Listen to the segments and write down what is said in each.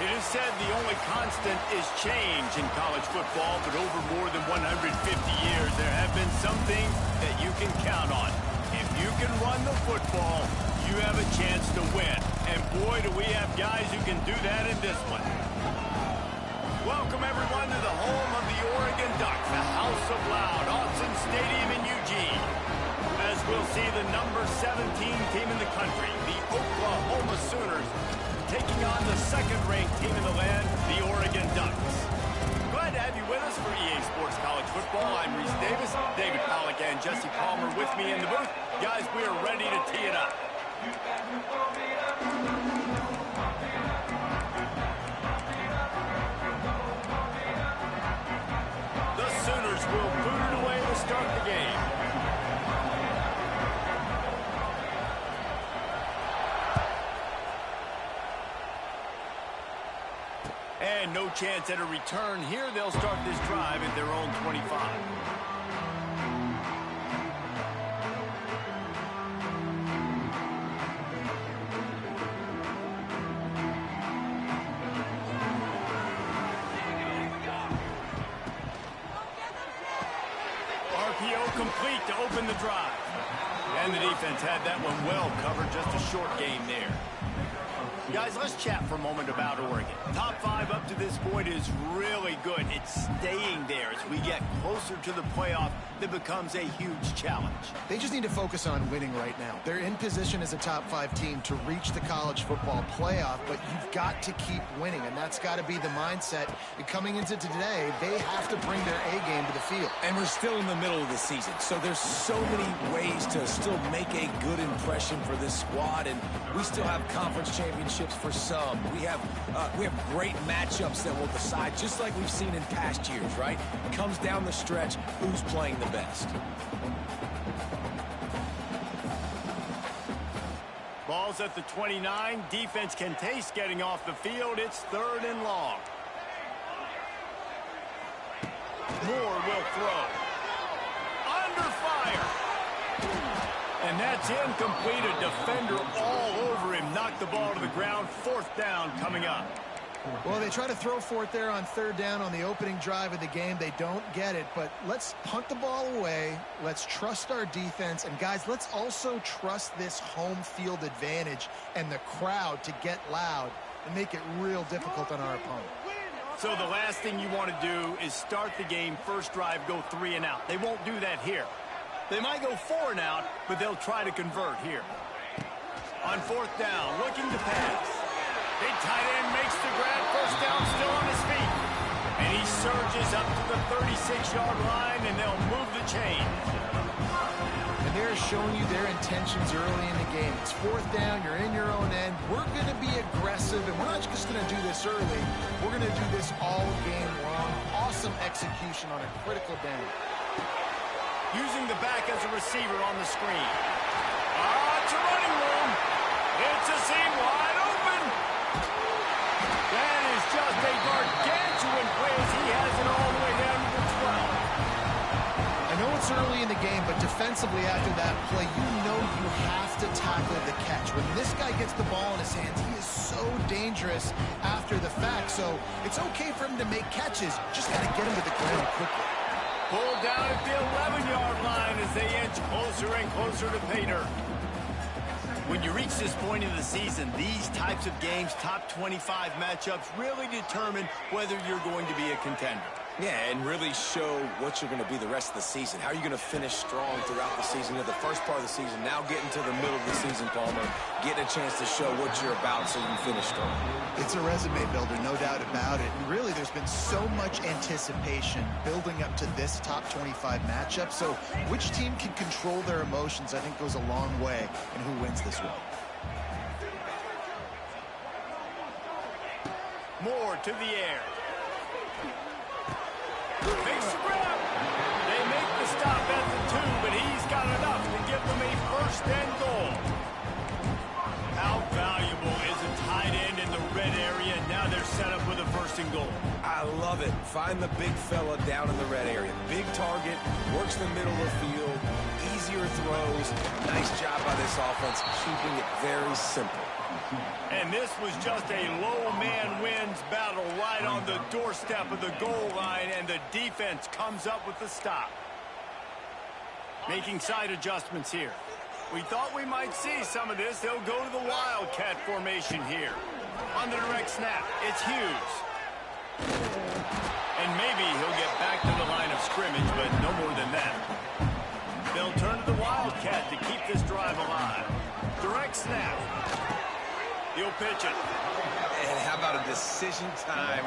It is said the only constant is change in college football, but over more than 150 years, there have been some things that you can count on. If you can run the football, you have a chance to win. And boy, do we have guys who can do that in this one. Welcome, everyone, to the home of the Oregon Ducks, the House of Loud, Autzen Stadium in Eugene. As we'll see the number 17 team in the country, the Oklahoma Sooners, taking on the second-ranked team in the land, the Oregon Ducks. Glad to have you with us for EA Sports College Football. I'm Reese Davis, David Pollack, and Jesse Palmer with me in the booth. Guys, we are ready to tee it up. The Sooners will boot it away to start the game. And no chance at a return here. They'll start this drive at their own 25. RPO complete to open the drive. And the defense had that one well covered. Just a short game there. Guys, let's chat for a moment about Oregon. Top 5 up to this point is really good. It's staying there as we get closer to the playoff. That becomes a huge challenge. They just need to focus on winning right now. They're in position as a top 5 team to reach the college football playoff, but you've got to keep winning, and that's got to be the mindset. And coming into today, they have to bring their A game to the field. And we're still in the middle of the season, so there's so many ways to still make a good impression for this squad, and we still have conference championships for some. We have great matchups that will decide, just like we've seen in past years, right? It comes down the stretch, who's playing the best. Ball's at the 29. Defense can taste getting off the field. It's 3rd and long. Moore will throw. Under fire. And that's incomplete. A defender all over him. Knocked the ball to the ground. 4th down coming up. Well, they try to throw for it there on 3rd down on the opening drive of the game. They don't get it, but let's punt the ball away. Let's trust our defense. And, guys, let's also trust this home field advantage and the crowd to get loud and make it real difficult on our opponent. So the last thing you want to do is start the game, first drive, go 3 and out. They won't do that here. They might go 4 and out, but they'll try to convert here. On 4th down, looking to pass. Big tight end makes the grab, 1st down, still on his feet. And he surges up to the 36-yard line, and they'll move the chain. And they're showing you their intentions early in the game. It's 4th down, you're in your own end. We're going to be aggressive, and we're not just going to do this early. We're going to do this all game long. Awesome execution on a critical down. Using the back as a receiver on the screen. It's a running room. It's a seam wide open. just a gargantuan play as he has it all the way down to the 12. I know it's early in the game, but defensively after that play, you know you have to tackle the catch. When this guy gets the ball in his hands, he is so dangerous after the fact. So it's okay for him to make catches. Just got to get him to the ground quickly. Pulled down at the 11-yard line as they inch closer and closer to pay dirt. When you reach this point in the season, these types of games, top 25 matchups, really determine whether you're going to be a contender. Yeah, and really show what you're going to be the rest of the season. How are you going to finish strong throughout the season? The first part of the season, now getting to the middle of the season, Palmer, getting a chance to show what you're about so you can finish strong. It's a resume builder, no doubt about it. And really, there's been so much anticipation building up to this top 25 matchup. So which team can control their emotions, I think, goes a long way in who wins this one. Moore to the air. Big grab. They make the stop at the 2, but he's got enough to give them a first and goal. How valuable is a tight end in the red area? Now they're set up with a first and goal. I love it. Find the big fella down in the red area. Big target, works the middle of the field, easier throws. Nice job by this offense, keeping it very simple. And this was just a low man wins battle right on the doorstep of the goal line, and the defense comes up with the stop. Making side adjustments here. We thought we might see some of this. They'll go to the Wildcat formation here. On the direct snap, it's Hughes. And maybe he'll get back to the line of scrimmage, but no more than that. They'll turn to the Wildcat to keep this drive alive. Direct snap. He'll pitch it. And how about a decision time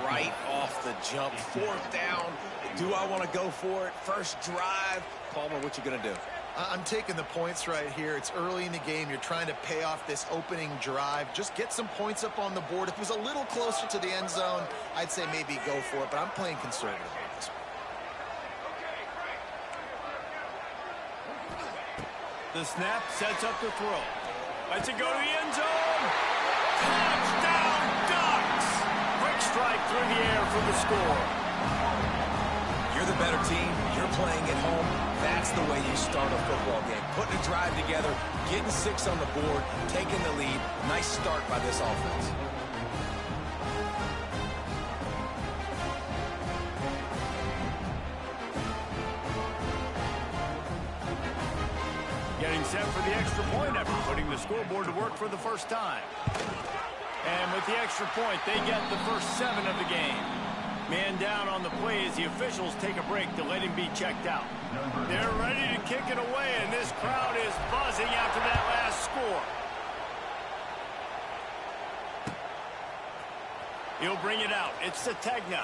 right off the jump? Fourth down. Do I want to go for it? First drive. Palmer, what you going to do? I'm taking the points right here. It's early in the game. You're trying to pay off this opening drive. Just get some points up on the board. If it was a little closer to the end zone, I'd say maybe go for it, but I'm playing conservative on this one. The snap sets up the throw. Let's it go to the end zone. Touchdown, Ducks! Quick strike through the air for the score. You're the better team. You're playing at home. That's the way you start a football game. Putting a drive together, getting 6 on the board, taking the lead. Nice start by this offense. Getting set for the extra point effort, putting the scoreboard to work for the first time. And with the extra point, they get the first 7 of the game. Man down on the play as the officials take a break to let him be checked out. They're ready to kick it away, and this crowd is buzzing after that last score. He'll bring it out. It's Sategna.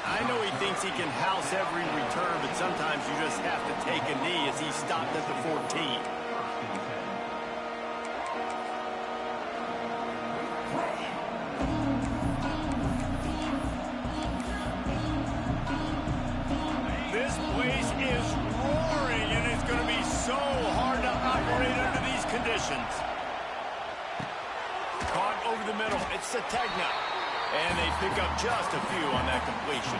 I know he thinks he can house every return, but sometimes you just have to take a knee as he stopped at the 14. This place is roaring, and it's going to be so hard to operate under these conditions. Caught over the middle. It's Sategna. And they pick up just a few on that completion.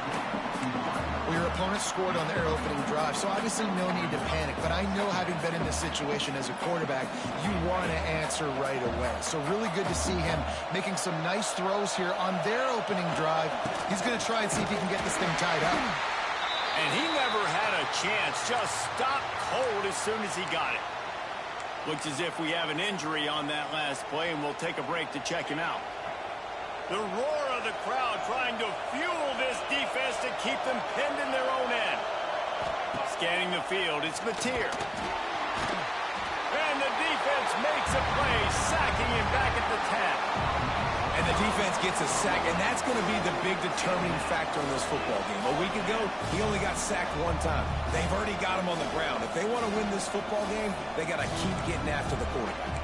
Well, your opponent scored on their opening drive, so obviously no need to panic. But I know, having been in this situation as a quarterback, you want to answer right away. So really good to see him making some nice throws here on their opening drive. He's going to try and see if he can get this thing tied up. And he never had a chance. Just stopped cold as soon as he got it. Looks as if we have an injury on that last play, and we'll take a break to check him out. The roar of the crowd trying to fuel this defense to keep them pinned in their own end. Scanning the field, it's Mateer. And the defense makes a play, sacking him back at the 10. And the defense gets a sack, and that's going to be the big determining factor in this football game. A week ago, he only got sacked 1 time. They've already got him on the ground. If they want to win this football game, they got to keep getting after the quarterback.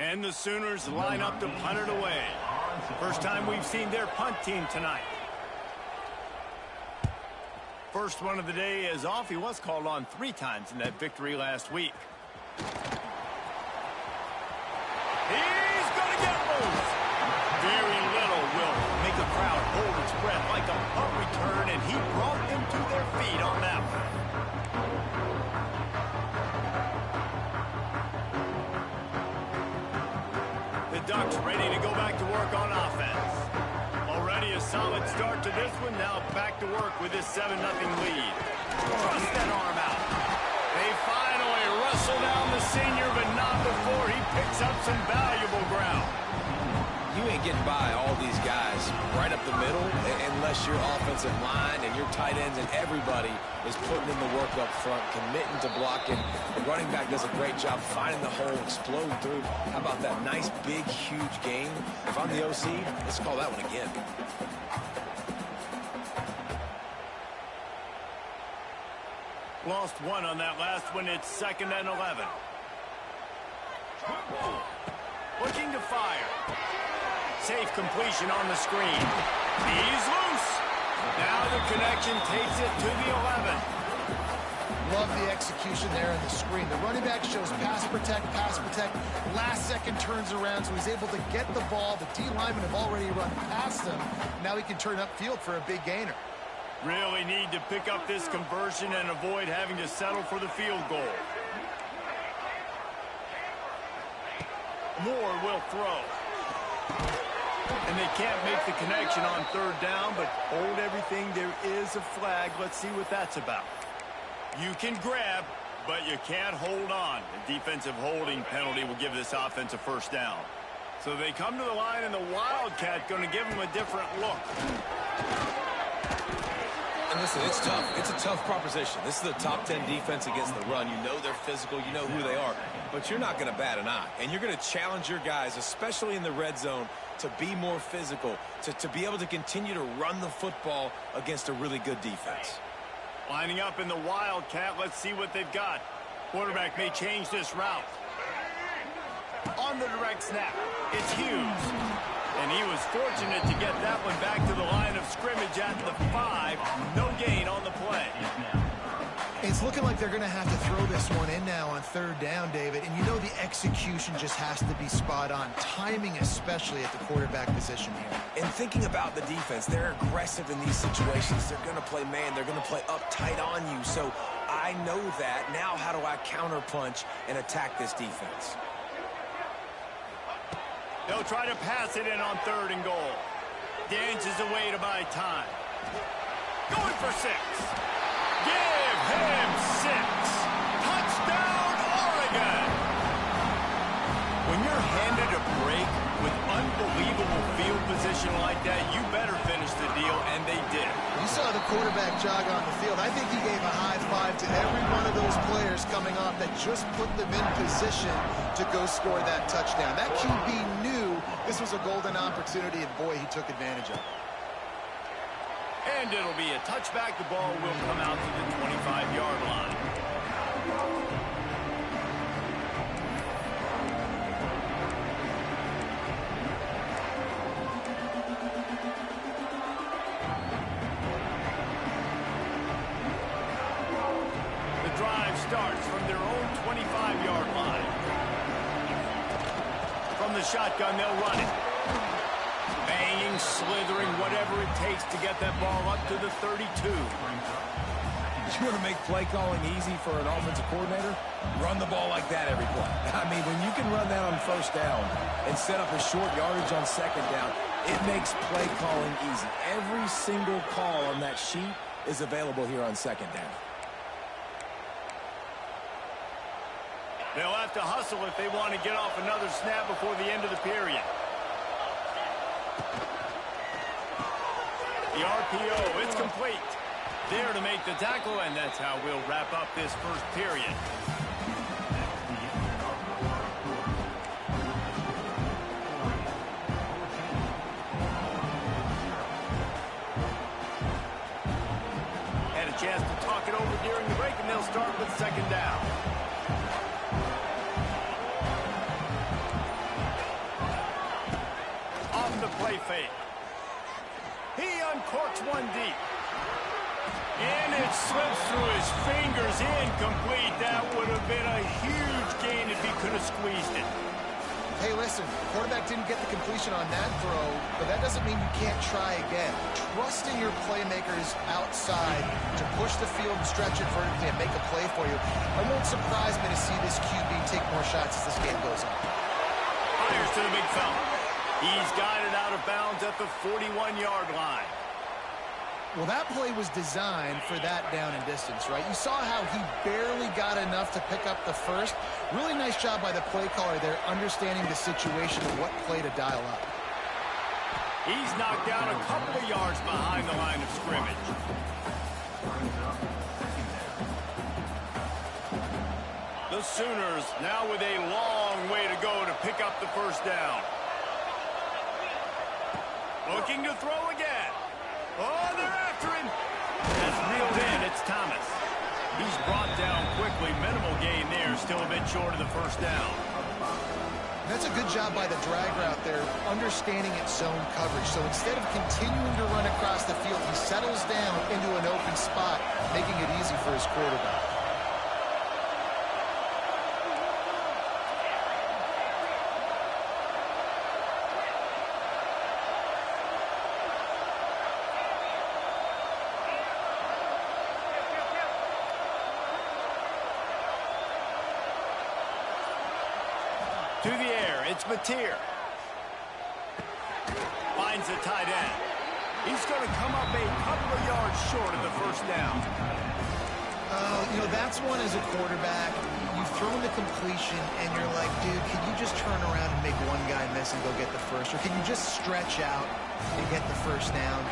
And the Sooners line up to punt it away. First time we've seen their punt team tonight. First one of the day is off. He was called on 3 times in that victory last week. He's going to get loose. Very little will make a crowd hold its breath like a punt return, and he brought them to their feet on that one. The Ducks ready to go back to work on offense. Already a solid start to this one. Now back to work with this 7-0 lead. Thrust that arm out. They finally wrestle down the senior, but not before he picks up some valuable ground. You ain't getting by all these guys right up the middle unless your offensive line and your tight ends and everybody is putting in the work up front, committing to blocking. The running back does a great job finding the hole, exploding through. How about that nice, big, huge game? If I'm the OC, let's call that one again. Lost one on that last one. It's 2nd and 11. Looking to fire. Safe completion on the screen. He's loose. Now the connection takes it to the 11. Love the execution there in the screen. The running back shows pass protect. Last second turns around, so he's able to get the ball. The D linemen have already run past him. Now he can turn upfield for a big gainer. Really need to pick up this conversion and avoid having to settle for the field goal. Moore will throw. And they can't make the connection on 3rd down, but hold everything. There is a flag. Let's see what that's about. You can grab, but you can't hold on. A defensive holding penalty will give this offense a 1st down. So they come to the line, and the Wildcat going to give them a different look. And listen, it's tough. It's a tough proposition. This is the top 10 defense against the run. You know they're physical. You know who they are. But you're not going to bat an eye. And you're going to challenge your guys, especially in the red zone, to be more physical, to be able to continue to run the football against a really good defense. Lining up in the Wildcat. Let's see what they've got. Quarterback may change this route. On the direct snap, it's Hughes. And he was fortunate to get that one back to the line of scrimmage at the 5. No gain on the play. It's looking like they're going to have to throw this one in now on 3rd down, David. And you know the execution just has to be spot on. Timing especially at the quarterback position here. And thinking about the defense, they're aggressive in these situations. They're going to play man. They're going to play up tight on you. So I know that. Now how do I counterpunch and attack this defense? They'll try to pass it in on 3rd and goal. Dances away to buy time. Going for 6. Give him 6. Touchdown, Oregon. When you're handed a break with unbelievable field position like that, you better finish the deal, and they did. You saw the quarterback jog on the field. I think he gave a high five to every one of those players coming off that just put them in position to go score that touchdown. That QB knew this was a golden opportunity, and boy, he took advantage of it. And it'll be a touchback. The ball will come out to the 25-yard line. The drive starts from their own 25-yard line. From the shotgun, they'll run it. Banging, slithering, whatever it takes to get that ball up to the 32. You want to make play calling easy for an offensive coordinator? Run the ball like that every play. I mean, when you can run that on 1st down and set up a short yardage on 2nd down, it makes play calling easy. Every single call on that sheet is available here on 2nd down. They'll have to hustle if they want to get off another snap before the end of the period. The RPO, it's complete. There to make the tackle, and that's how we'll wrap up this 1st period. Had a chance to talk it over during the break, and they'll start with 2nd down. play fake. He uncorks one deep. And it slips through his fingers, incomplete. That would have been a huge gain if he could have squeezed it. Hey, listen, quarterback didn't get the completion on that throw, but that doesn't mean you can't try again. Trust in your playmakers outside to push the field and stretch it vertically and make a play for you. It won't surprise me to see this QB take more shots as this game goes on. Fires to the big fella. He's got it out of bounds at the 41-yard line. Well, that play was designed for that down and distance, right? You saw how he barely got enough to pick up the first. Really nice job by the play caller there, understanding the situation and what play to dial up. He's knocked down a couple of yards behind the line of scrimmage. The Sooners now with a long way to go to pick up the first down. Looking to throw again. Oh, they're after him. That's reeled in. It's Thomas. He's brought down quickly. Minimal gain there. Still a bit short of the first down. That's a good job by the drag route there, understanding its zone coverage. So instead of continuing to run across the field, he settles down into an open spot, making it easy for his quarterback. To the air, it's Mateer. Finds the tight end. He's going to come up a couple of yards short of the first down. You know, that's one as a quarterback. You've thrown the completion, and you're like, dude, can you just turn around and make one guy miss and go get the first? Or can you just stretch out and get the first down?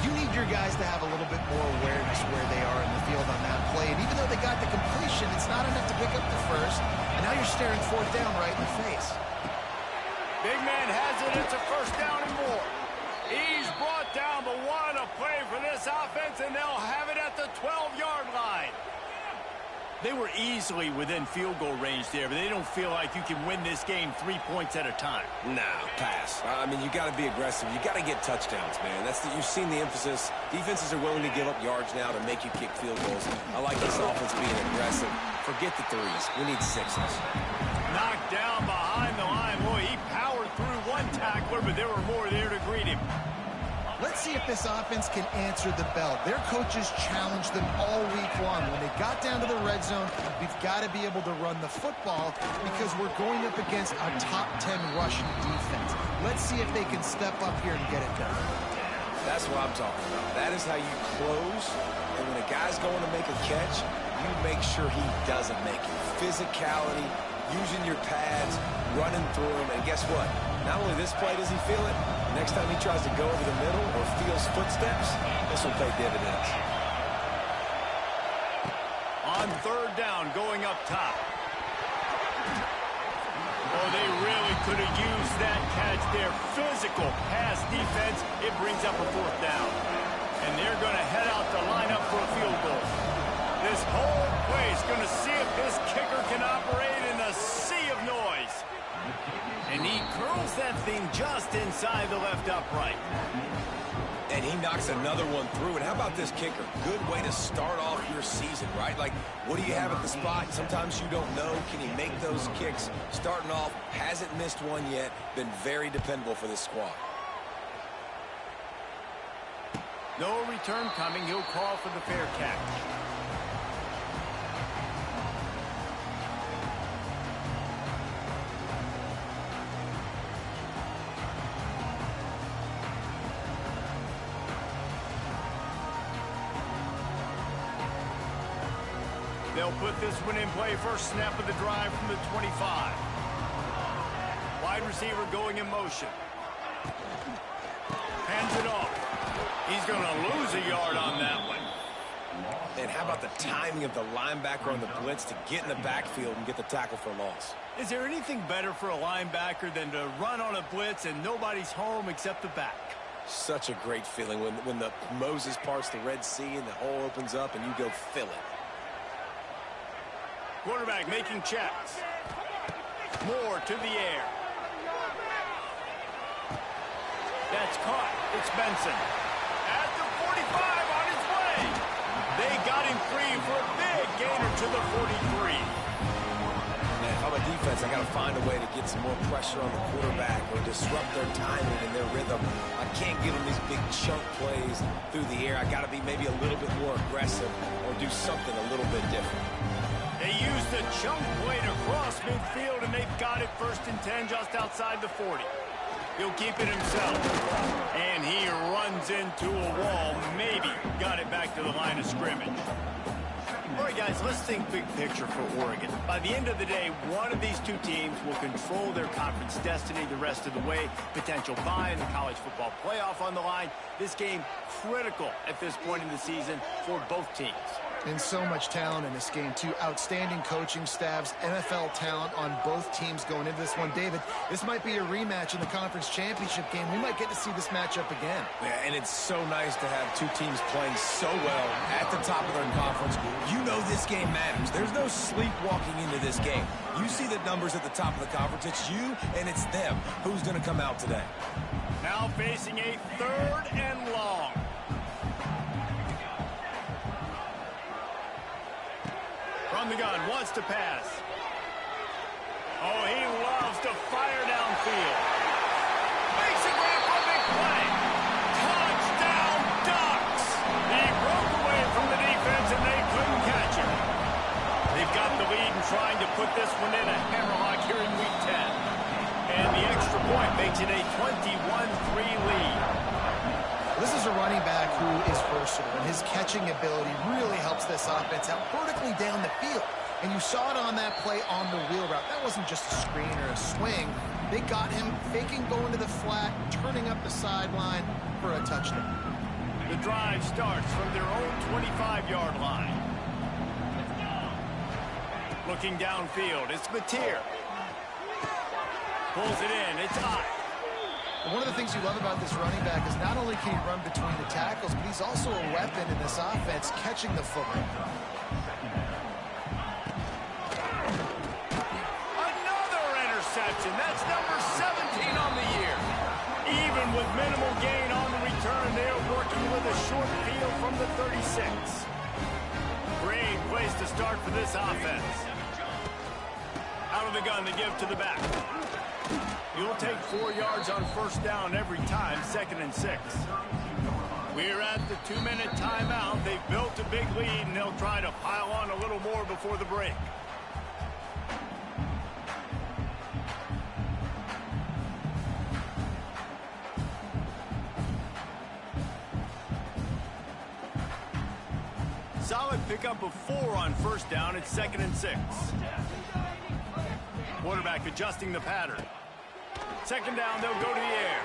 You need your guys to have a little bit more awareness where they are in the field on that play. And even though they got the completion, it's not enough to pick up the first. And now you're staring fourth down right in the face. Big man has it. It's a first down and more. He's brought down, but what a play for this offense, and they'll have it at the 12-yard line. They were easily within field goal range there, but they don't feel like you can win this game 3 points at a time. No, pass. I mean, you got to be aggressive. You got to get touchdowns, man. You've seen the emphasis. Defenses are willing to give up yards now to make you kick field goals. I like this offense being aggressive. Forget the threes. We need sixes. Knocked down behind the line. Boy, he powered through one tackler, but there were more there to greet him. Let's see if this offense can answer the bell. Their coaches challenged them all week long. When they got down to the red zone, we've got to be able to run the football because we're going up against a top 10 rushing defense. Let's see if they can step up here and get it done. That's what I'm talking about. That is how you close. And when a guy's going to make a catch, you make sure he doesn't make it. Physicality, using your pads, running through him. And guess what? Not only this play does he feel it, next time he tries to go over the middle or feels footsteps, this will pay dividends. On third down, going up top. Oh, they really could have used that catch there. Physical pass defense. It brings up a fourth down. And they're going to head out to line up for a field goal. This whole play is going to see if this kicker can operate in a sea of noise. And he curls that thing just inside the left upright. And he knocks another one through. And how about this kicker? Good way to start off your season, right? Like, what do you have at the spot? Sometimes you don't know. Can he make those kicks? Starting off, hasn't missed one yet. Been very dependable for this squad. No return coming. He'll call for the fair catch. They'll put this one in play. First snap of the drive from the 25. Wide receiver going in motion. Hands it off. He's going to lose a yard on that one. And how about the timing of the linebacker on the blitz to get in the backfield and get the tackle for a loss? Is there anything better for a linebacker than to run on a blitz and nobody's home except the back? Such a great feeling when the Moses parts the Red Sea and the hole opens up and you go fill it. Quarterback making checks. Moore to the air. That's caught. It's Benson. At the 45 on his way. They got him free for a big gainer to the 43. Man, if I'm a defense, I got to find a way to get some more pressure on the quarterback or disrupt their timing and their rhythm. I can't give them these big chunk plays through the air. I got to be maybe a little bit more aggressive or do something a little bit different. They used the chunk play to cross midfield, and they've got it 1st and 10 just outside the 40. He'll keep it himself. And he runs into a wall. Maybe got it back to the line of scrimmage. All right, guys, let's think big picture for Oregon. By the end of the day, one of these two teams will control their conference destiny the rest of the way. Potential bye in the college football playoff on the line. This game critical at this point in the season for both teams. And so much talent in this game, too. Outstanding coaching staffs, NFL talent on both teams going into this one. David, this might be a rematch in the conference championship game. We might get to see this matchup again. Yeah, and it's so nice to have two teams playing so well at the top of their conference. You know this game matters. There's no sleepwalking into this game. You see the numbers at the top of the conference. It's you and it's them. Who's going to come out today? Now facing a 3rd and long. From the gun, wants to pass. Oh, he loves to fire downfield. Makes a grab for a big play. Touchdown, Ducks! He broke away from the defense, and they couldn't catch him. They've got the lead and trying to put this one in a hammerlock here in Week 10. And the extra point makes it a 21-3 lead. This is a running back who is versatile, and his catching ability really helps this offense out vertically down the field. And you saw it on that play on the wheel route. That wasn't just a screen or a swing. They got him faking going to the flat, turning up the sideline for a touchdown. The drive starts from their own 25-yard line. Looking downfield, it's Mateer. Pulls it in, it's hot. One of the things you love about this running back is not only can he run between the tackles, but he's also a weapon in this offense, catching the football. Another interception. That's number 17 on the year. Even with minimal gain on the return, they are working with a short field from the 36. Great place to start for this offense. Out of the gun to give to the back. You'll take 4 yards on 1st down every time, 2nd and 6. We're at the 2-minute timeout. They've built a big lead, and they'll try to pile on a little more before the break. Solid pickup of 4 on 1st down. It's 2nd and 6. Quarterback adjusting the pattern. 2nd down, they'll go to the air.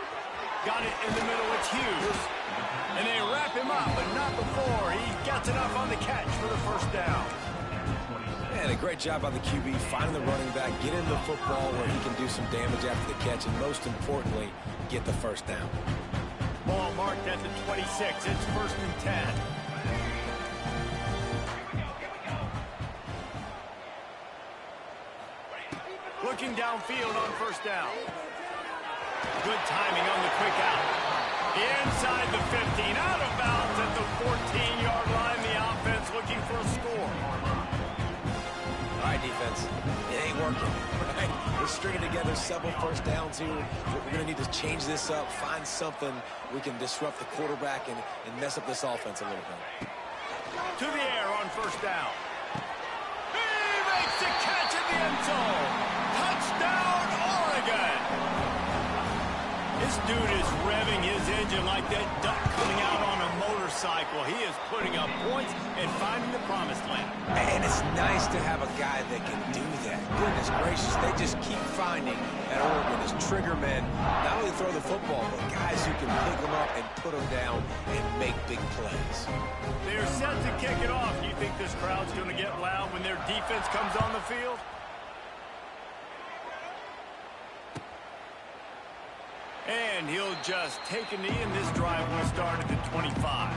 Got it in the middle, it's Hughes. And they wrap him up, but not before. He gets enough on the catch for the 1st down. Man, a great job by the QB, finding the running back, get into the football where he can do some damage after the catch, and most importantly, get the 1st down. Ball marked at the 26. It's 1st and 10. Looking downfield on 1st down. Good timing on the quick out. Inside the 15, out of bounds at the 14-yard line. The offense looking for a score. All right, defense, it ain't working. Right? We're stringing together several 1st downs here. We're going to need to change this up, find something we can disrupt the quarterback and mess up this offense a little bit. To the air on 1st down. He makes the catch in the end zone. Touchdown, Oregon! This dude is revving his engine like that duck coming out on a motorcycle. He is putting up points and finding the promised land. And it's nice to have a guy that can do that. Goodness gracious, they just keep finding at Oregon as trigger men, not only throw the football, but guys who can pick them up and put them down and make big plays. They're set to kick it off. Do you think this crowd's going to get loud when their defense comes on the field? And he'll just take a knee, and this drive will start at the 25.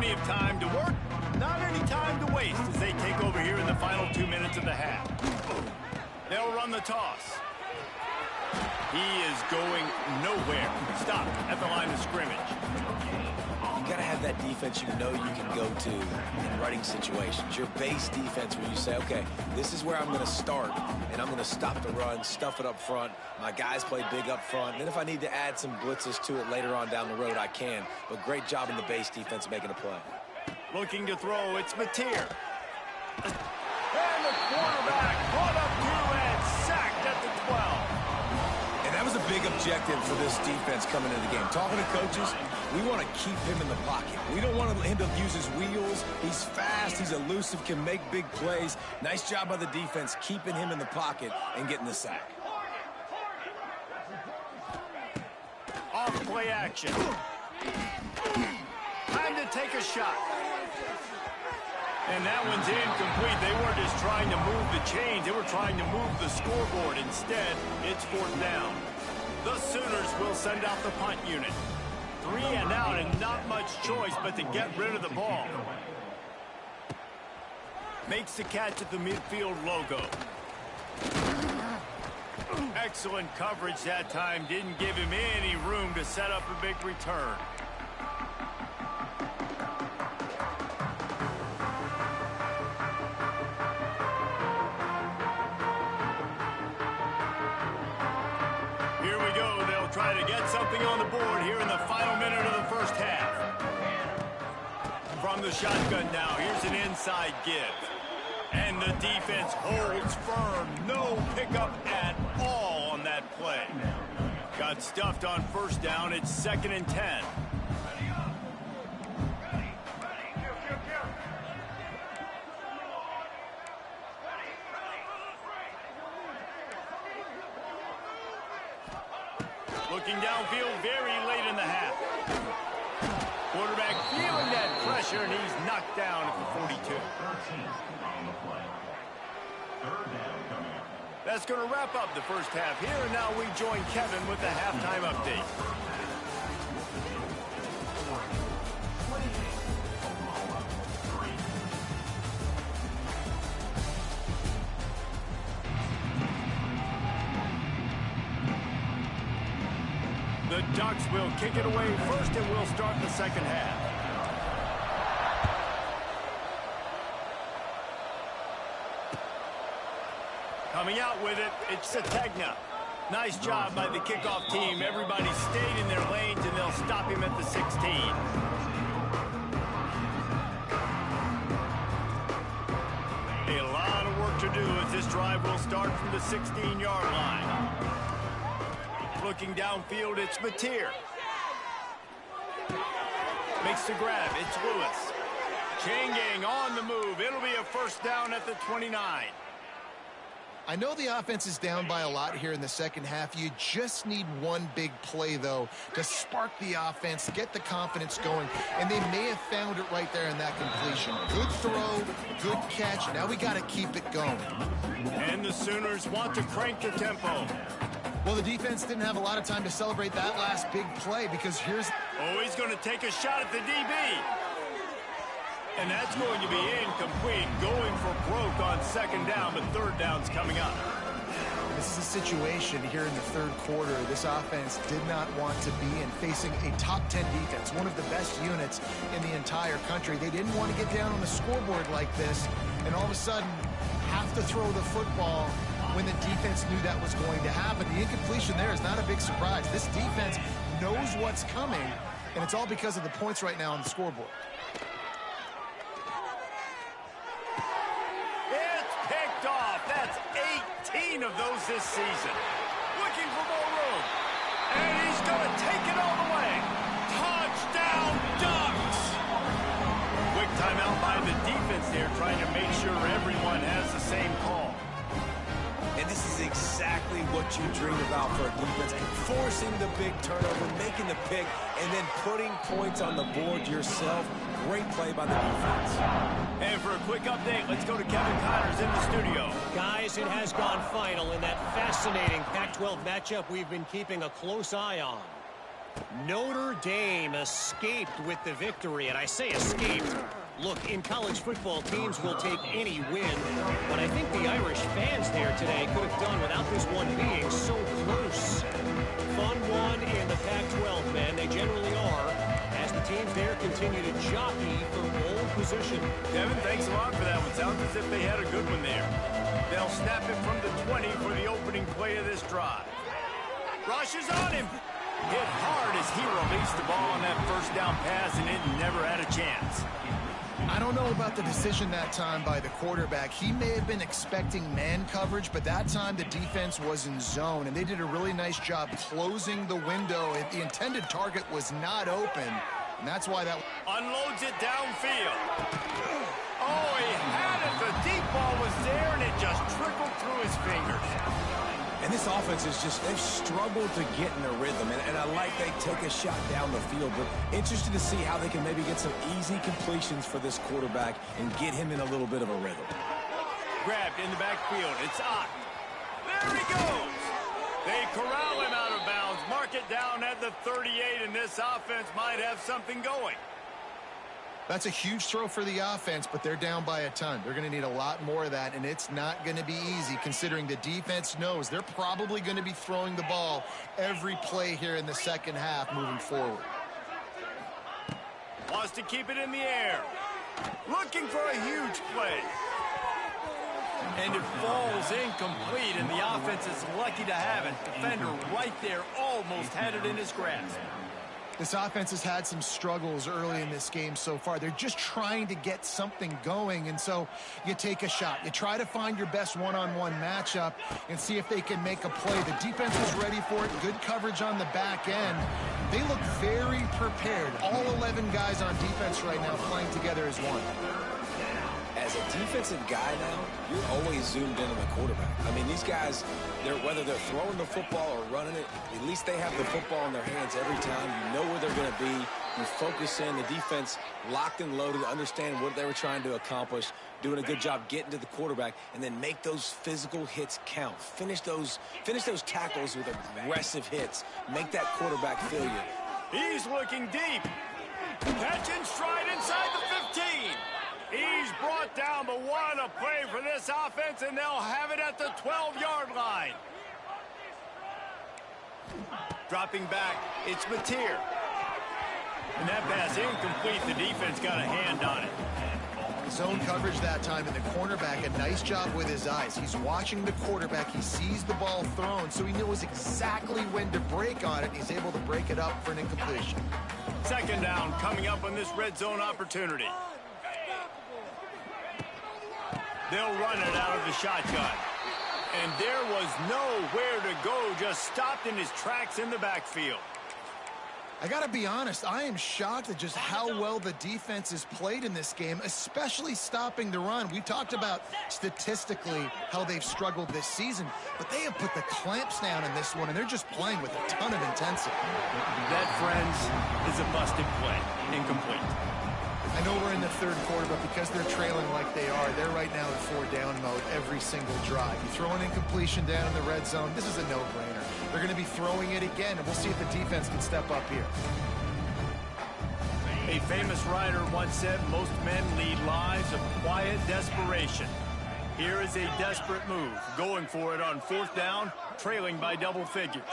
Plenty of time to work, not any time to waste as they take over here in the final 2 minutes of the half. They'll run the toss. He is going nowhere. Stopped at the line of scrimmage. You got to have that defense you know you can go to in running situations. Your base defense where you say, okay, this is where I'm going to start, and I'm going to stop the run, stuff it up front. My guys play big up front. And then if I need to add some blitzes to it later on down the road, I can. But great job in the base defense making a play. Looking to throw, it's Mateer. And the quarterback brought up to and sacked at the 12. And that was a big objective for this defense coming into the game. Talking to coaches, we want to keep him in the pocket. We don't want him to use his wheels. He's fast, he's elusive, can make big plays. Nice job by the defense keeping him in the pocket and getting the sack. Off play action. Time to take a shot. And that one's incomplete. They weren't just trying to move the chains. They were trying to move the scoreboard. Instead, it's 4th down. The Sooners will send out the punt unit. 3 and out and not much choice but to get rid of the ball. Makes the catch at the midfield logo. Excellent coverage that time. Didn't give him any room to set up a big return. Here we go. They'll try to get something on the board here in the final minute of the first half. From the shotgun now, here's an inside give. And the defense holds firm. No pickup at all on that play. Got stuffed on 1st down. It's 2nd and 10. Looking downfield very late in the half. Quarterback feeling that pressure, and he's knocked down at the 42. That's going to wrap up the first half here, and now we join Kevin with the halftime update. The Ducks will kick it away first, and we'll start the second half. Coming out with it, it's Sategna. Nice job by the kickoff team. Everybody stayed in their lanes, and they'll stop him at the 16. A lot of work to do as this drive will start from the 16-yard line. Looking downfield, it's Mateer. Makes the grab, it's Lewis. Chain gang on the move. It'll be a 1st down at the 29. I know the offense is down by a lot here in the second half. You just need one big play, though, to spark the offense, get the confidence going, and they may have found it right there in that completion. Good throw, good catch. Now we got to keep it going. And the Sooners want to crank the tempo. Well, the defense didn't have a lot of time to celebrate that last big play because here's... Oh, he's going to take a shot at the DB. And that's going to be incomplete, going for broke on 2nd down, but 3rd down's coming up. This is a situation here in the 3rd quarter. This offense did not want to be in facing a top 10 defense, one of the best units in the entire country. They didn't want to get down on the scoreboard like this, and all of a sudden have to throw the football when the defense knew that was going to happen. The incompletion there is not a big surprise. This defense knows what's coming, and it's all because of the points right now on the scoreboard. That's 18 of those this season. Looking for more room. And he's going to take it all the way. Touchdown, Ducks! Quick timeout by the defense there, trying to make sure everyone has the same call. And this is exactly what you dream about for a defense. Forcing the big turnover, making the pick, and then putting points on the board yourself. Great play by the defense. And for a quick update, let's go to Kevin Connors in the studio. Guys, it has gone final in that fascinating Pac-12 matchup we've been keeping a close eye on. Notre Dame escaped with the victory, and I say escaped. Look, in college football, teams will take any win, but I think the Irish fans there today could have done without this one being so close. Fun one in the Pac-12, man. They generally are, as the teams there continue to jockey for pole position. Devin, thanks a lot for that one. Sounds as if they had a good one there. They'll snap it from the 20 for the opening play of this drive. Rushes on him. Hit hard as he released the ball on that first down pass, and it never had a chance. I don't know about the decision that time by the quarterback. He may have been expecting man coverage, but that time the defense was in zone, and they did a really nice job closing the window. The intended target was not open, and that's why that... Unloads it downfield. Oh, he had it. The deep ball was there, and it just trickled through his fingers. And this offense is just, they've struggled to get in a rhythm. And I like they take a shot down the field, but interested to see how they can maybe get some easy completions for this quarterback and get him in a little bit of a rhythm. Grabbed in the backfield. It's Ott. There he goes. They corral him out of bounds. Mark it down at the 38, and this offense might have something going. That's a huge throw for the offense, but they're down by a ton. They're going to need a lot more of that, and it's not going to be easy considering the defense knows they're probably going to be throwing the ball every play here in the second half moving forward. Wants to keep it in the air. Looking for a huge play. And it falls incomplete, and the offense is lucky to have it. Defender right there almost had it in his grasp. This offense has had some struggles early in this game so far. They're just trying to get something going, and so you take a shot. You try to find your best one-on-one matchup and see if they can make a play. The defense was ready for it. Good coverage on the back end. They look very prepared. All 11 guys on defense right now playing together as one. As a defensive guy now, you're always zoomed in on the quarterback. I mean, these guys, whether they're throwing the football or running it, at least they have the football in their hands every time. You know where they're going to be. You focus in. The defense locked and loaded, understand what they were trying to accomplish, doing a good job getting to the quarterback, and then make those physical hits count. Finish those tackles with aggressive hits. Make that quarterback feel you. He's looking deep. Catch and stride inside the 15. He's brought down, but what a play for this offense, and they'll have it at the 12-yard line. Dropping back, it's Mateer. And that pass incomplete. The defense got a hand on it. Zone coverage that time, and the cornerback, a nice job with his eyes. He's watching the quarterback. He sees the ball thrown, so he knows exactly when to break on it. He's able to break it up for an incompletion. Second down coming up on this red zone opportunity. They'll run it out of the shotgun. And there was nowhere to go, just stopped in his tracks in the backfield. I got to be honest, I am shocked at just how well the defense has played in this game, especially stopping the run. We talked about statistically how they've struggled this season, but they have put the clamps down in this one, and they're just playing with a ton of intensity. That, friends, is a busted play. Incomplete. I know we're in the third quarter, but because they're trailing like they are, they're right now in 4-down mode every single drive. You throw an incompletion down in the red zone, this is a no-brainer. They're going to be throwing it again, and we'll see if the defense can step up here. A famous writer once said, most men lead lives of quiet desperation. Here is a desperate move, going for it on 4th down, trailing by double figures.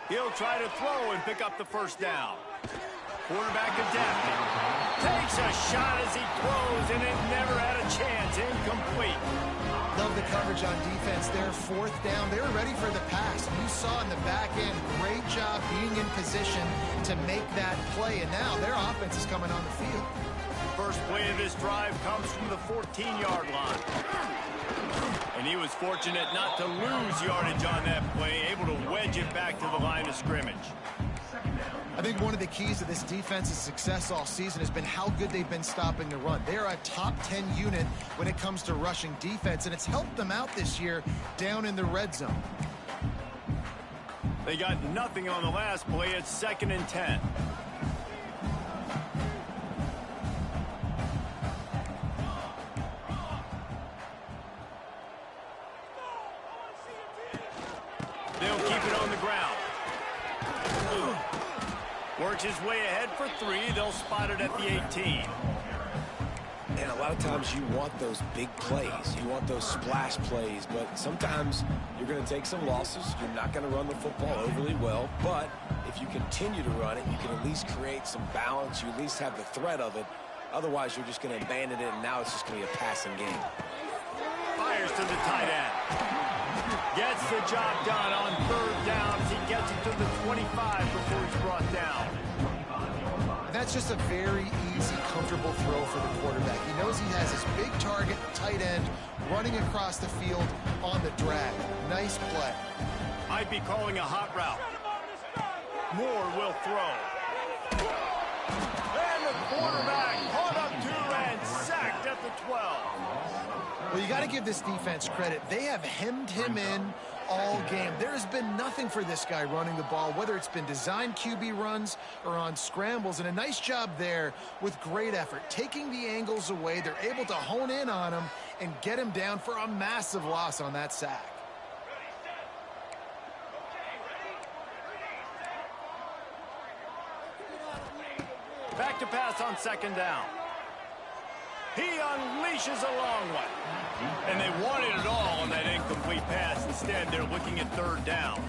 He'll try to throw and pick up the first down. Quarterback adapting. Takes a shot as he throws, and it never had a chance. Incomplete. Love the coverage on defense there. 4th down. They were ready for the pass. You saw in the back end, great job being in position to make that play. And now their offense is coming on the field. First play of this drive comes from the 14-yard line. And he was fortunate not to lose yardage on that play, able to wedge it back to the line of scrimmage. I think one of the keys to this defense's success all season has been how good they've been stopping the run. They're a top 10 unit when it comes to rushing defense, and it's helped them out this year down in the red zone. They got nothing on the last play. It's 2nd and 10. keep it on the ground. Works his way ahead for 3. They'll spot it at the 18. And a lot of times you want those big plays. You want those splash plays. But sometimes you're going to take some losses. You're not going to run the football overly well. But if you continue to run it, you can at least create some balance. You at least have the threat of it. Otherwise, you're just going to abandon it, and now it's just going to be a passing game. Fires to the tight end. Gets the job done on 3rd down as he gets it to the 25 before he's brought down. That's just a very easy, comfortable throw for the quarterback. He knows he has his big target, tight end, running across the field on the drag. Nice play. Might be calling a hot route. Moore will throw. And the quarterback caught up to and sacked at the 12. Well, you got to give this defense credit. They have hemmed him in all game. There has been nothing for this guy running the ball, whether it's been designed QB runs or on scrambles, and a nice job there with great effort. Taking the angles away, they're able to hone in on him and get him down for a massive loss on that sack. Back to pass on 2nd down. He unleashes a long one. And they wanted it all on that incomplete pass. Instead, they're looking at 3rd down.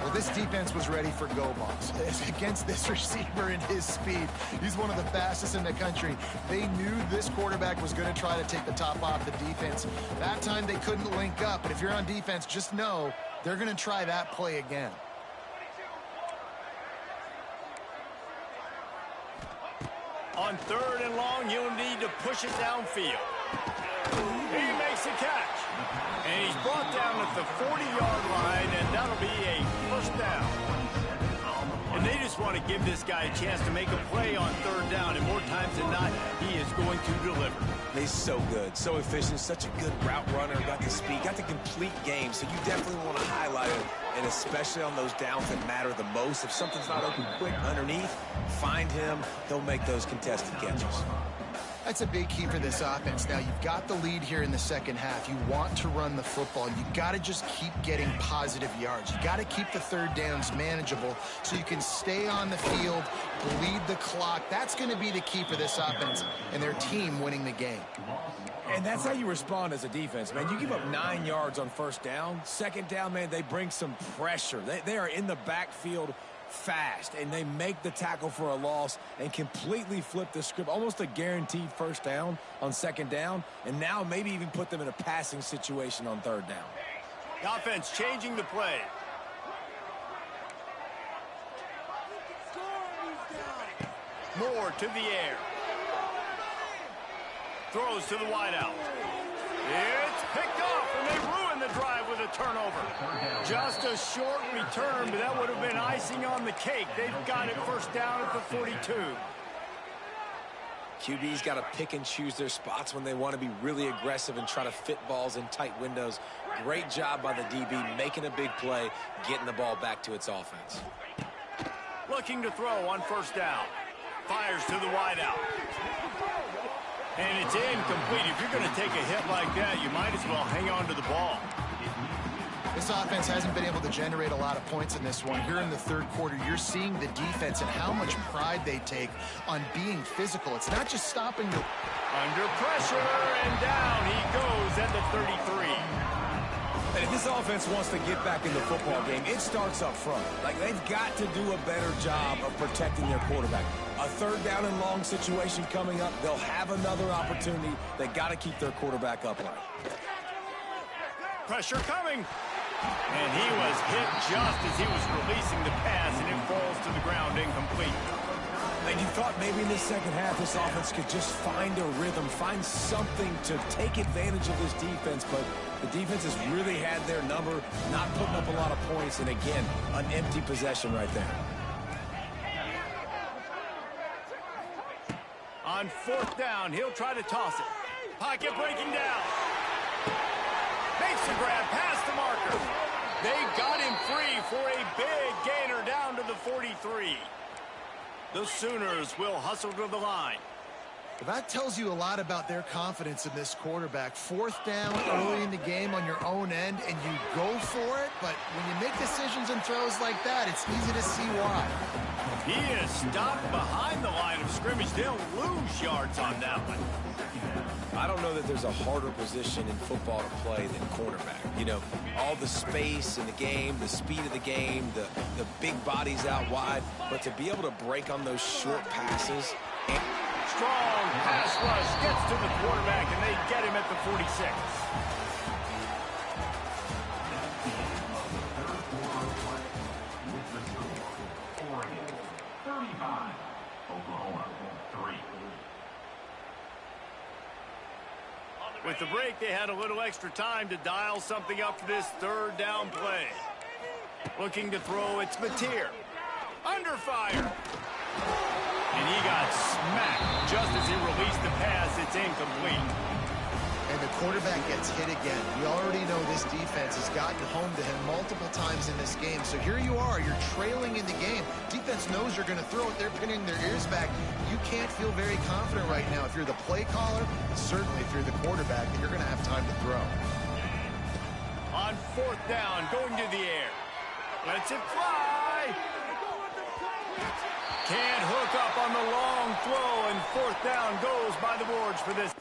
Well, this defense was ready for go balls. Against this receiver and his speed, he's one of the fastest in the country. They knew this quarterback was going to try to take the top off the defense. That time they couldn't link up. But if you're on defense, just know they're going to try that play again. On 3rd and long, you'll need to push it downfield. He makes a catch. And he's brought down at the 40-yard line, and that'll be a 1st down. And they just want to give this guy a chance to make a play on 3rd down, and more times than not, he is going to deliver. He's so good, so efficient, such a good route runner, got the speed, got the complete game, so you definitely want to highlight him, and especially on those downs that matter the most. If something's not open quick underneath, find him, he'll make those contested catches. That's a big key for this offense. Now, you've got the lead here in the 2nd half. You want to run the football. You got to just keep getting positive yards. You got to keep the 3rd downs manageable so you can stay on the field, bleed the clock. That's going to be the key for this offense and their team winning the game. And that's how you respond as a defense, man. You give up 9 yards on 1st down. 2nd down, man, they bring some pressure. They are in the backfield fast, and they make the tackle for a loss and completely flip the script. Almost a guaranteed 1st down on 2nd down, and now maybe even put them in a passing situation on 3rd down. The offense changing the play. Moore to the air. Throws to the wideout. It's picked off, and they ruin the drive with a turnover. Just a short return, but that would have been icing on the cake. They've got it 1st down at the 42. QB's got to pick and choose their spots when they want to be really aggressive and try to fit balls in tight windows. Great job by the DB making a big play, getting the ball back to its offense. Looking to throw on 1st down. Fires to the wideout. And it's incomplete. If you're going to take a hit like that, you might as well hang on to the ball. This offense hasn't been able to generate a lot of points in this one. Here in the 3rd quarter, you're seeing the defense and how much pride they take on being physical. It's not just stopping the... Under pressure, and down he goes at the 33. And if this offense wants to get back in the football game, it starts up front. Like, they've got to do a better job of protecting their quarterback. A 3rd down and long situation coming up. They'll have another opportunity. They got to keep their quarterback upright. Pressure coming. And he was hit just as he was releasing the pass, and it falls to the ground incomplete. And you thought maybe in the 2nd half this offense could just find a rhythm, find something to take advantage of this defense, but the defense has really had their number, not putting up a lot of points, and again, an empty possession right there. On 4th down, he'll try to toss it. Pocket breaking down. Makes the grab past the marker. They got him free for a big gainer down to the 43. The Sooners will hustle to the line. Well, that tells you a lot about their confidence in this quarterback. 4th down early in the game on your own end, and you go for it. But when you make decisions and throws like that, it's easy to see why. He is stopped behind the line of scrimmage. They'll lose yards on that one. I don't know that there's a harder position in football to play than cornerback. You know, all the space in the game, the speed of the game, the big bodies out wide. But to be able to break on those short passes. Strong pass rush gets to the quarterback, and they get him at the 46. With the break, they had a little extra time to dial something up for this 3rd down play. Looking to throw, it's Mateer. Under fire. And he got smacked just as he released the pass. It's incomplete. And the quarterback gets hit again. We already know this defense has gotten home to him multiple times in this game. So here you are. You're trailing in the game. Defense knows you're going to throw it. They're pinning their ears back. You can't feel very confident right now if you're the play caller, certainly if you're the quarterback, that you're going to have time to throw. On 4th down, going to the air. Lets it fly. Can't hook up on the long throw, and 4th down goes by the boards for this.